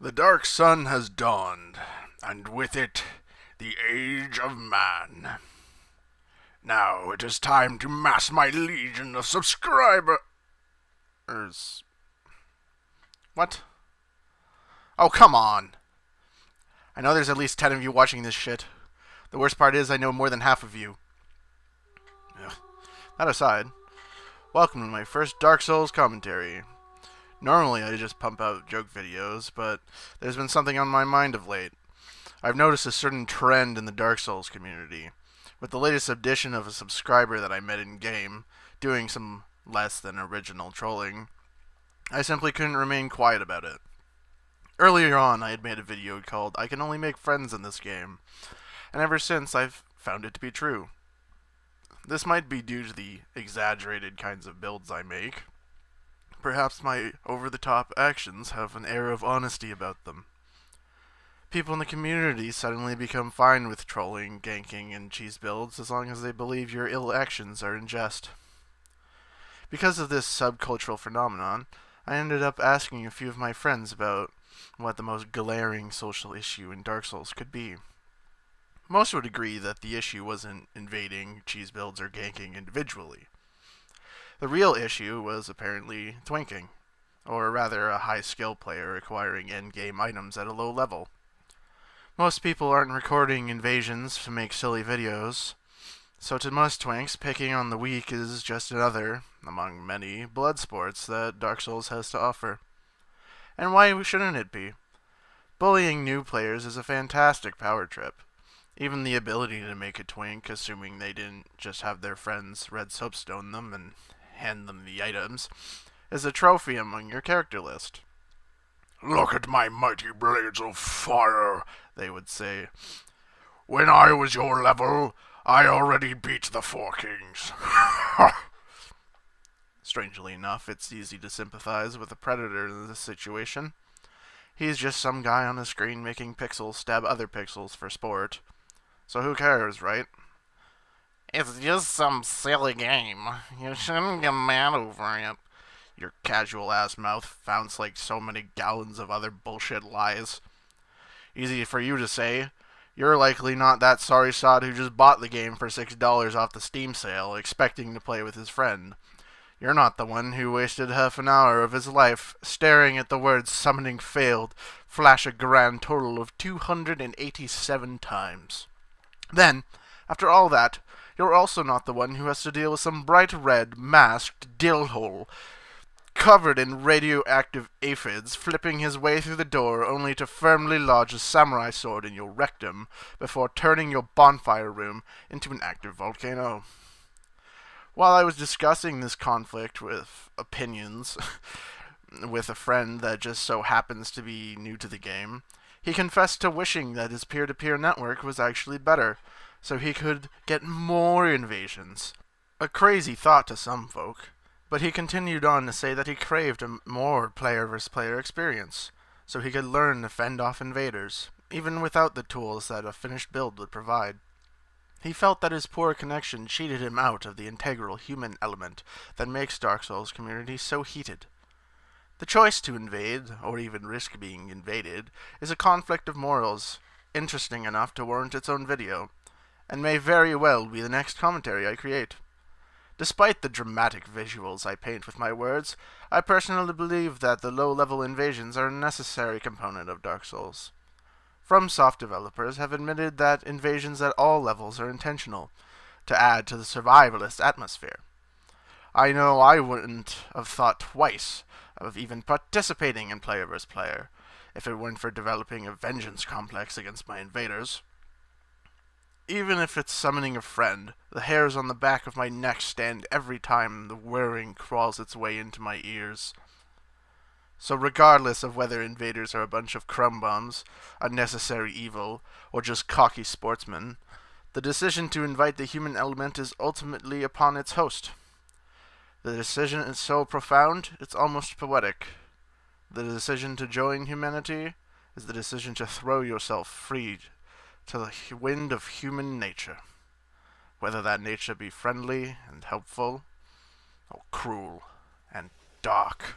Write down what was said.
The dark sun has dawned, and with it, the age of man. Now it is time to mass my legion of subscribers. What? Oh, come on. I know there's at least 10 of you watching this shit. The worst part is I know more than half of you. Ugh. That aside, welcome to my first Dark Souls commentary. Normally I just pump out joke videos, but there's been something on my mind of late. I've noticed a certain trend in the Dark Souls community, with the latest addition of a subscriber that I met in-game, doing some less than original trolling. I simply couldn't remain quiet about it. Earlier on, I had made a video called I Can Only Make Friends in This Game, and ever since I've found it to be true. This might be due to the exaggerated kinds of builds I make. Perhaps my over-the-top actions have an air of honesty about them. People in the community suddenly become fine with trolling, ganking, and cheese builds as long as they believe your ill actions are in jest. Because of this subcultural phenomenon, I ended up asking a few of my friends about what the most glaring social issue in Dark Souls could be. Most would agree that the issue wasn't invading cheese builds or ganking individually. The real issue was apparently twinking, or rather a high-skill player acquiring endgame items at a low level. Most people aren't recording invasions to make silly videos, so to most twinks, picking on the weak is just another, among many, blood sports that Dark Souls has to offer. And why shouldn't it be? Bullying new players is a fantastic power trip. Even the ability to make a twink, assuming they didn't just have their friends red soapstone them and hand them the items, is a trophy among your character list. "Look at my mighty blades of fire," they would say. "When I was your level, I already beat the Four Kings." Strangely enough, it's easy to sympathize with the Predator in this situation. He's just some guy on a screen making pixels stab other pixels for sport. So who cares, right? "It's just some silly game. You shouldn't get mad over it." Your casual-ass mouth sounds like so many gallons of other bullshit lies. Easy for you to say. You're likely not that sorry sod who just bought the game for $6 off the Steam sale, expecting to play with his friend. You're not the one who wasted half an hour of his life staring at the words "summoning failed" flash a grand total of 287 times. Then, after all that, you're also not the one who has to deal with some bright red, masked dillhole covered in radioactive aphids flipping his way through the door only to firmly lodge a samurai sword in your rectum before turning your bonfire room into an active volcano. While I was discussing this conflict with opinions with a friend that just so happens to be new to the game, he confessed to wishing that his peer-to-peer network was actually better, so he could get more invasions. A crazy thought to some folk, but he continued on to say that he craved a more player-versus-player experience, so he could learn to fend off invaders, even without the tools that a finished build would provide. He felt that his poor connection cheated him out of the integral human element that makes Dark Souls community so heated. The choice to invade, or even risk being invaded, is a conflict of morals, interesting enough to warrant its own video, and may very well be the next commentary I create. Despite the dramatic visuals I paint with my words, I personally believe that the low-level invasions are a necessary component of Dark Souls. FromSoft developers have admitted that invasions at all levels are intentional, to add to the survivalist atmosphere. I know I wouldn't have thought twice of even participating in player vs. player, if it weren't for developing a vengeance complex against my invaders. Even if it's summoning a friend, the hairs on the back of my neck stand every time the whirring crawls its way into my ears. So regardless of whether invaders are a bunch of crumb bombs, unnecessary evil, or just cocky sportsmen, the decision to invite the human element is ultimately upon its host. The decision is so profound, it's almost poetic. The decision to join humanity is the decision to throw yourself free to the wind of human nature, whether that nature be friendly and helpful, or cruel and dark.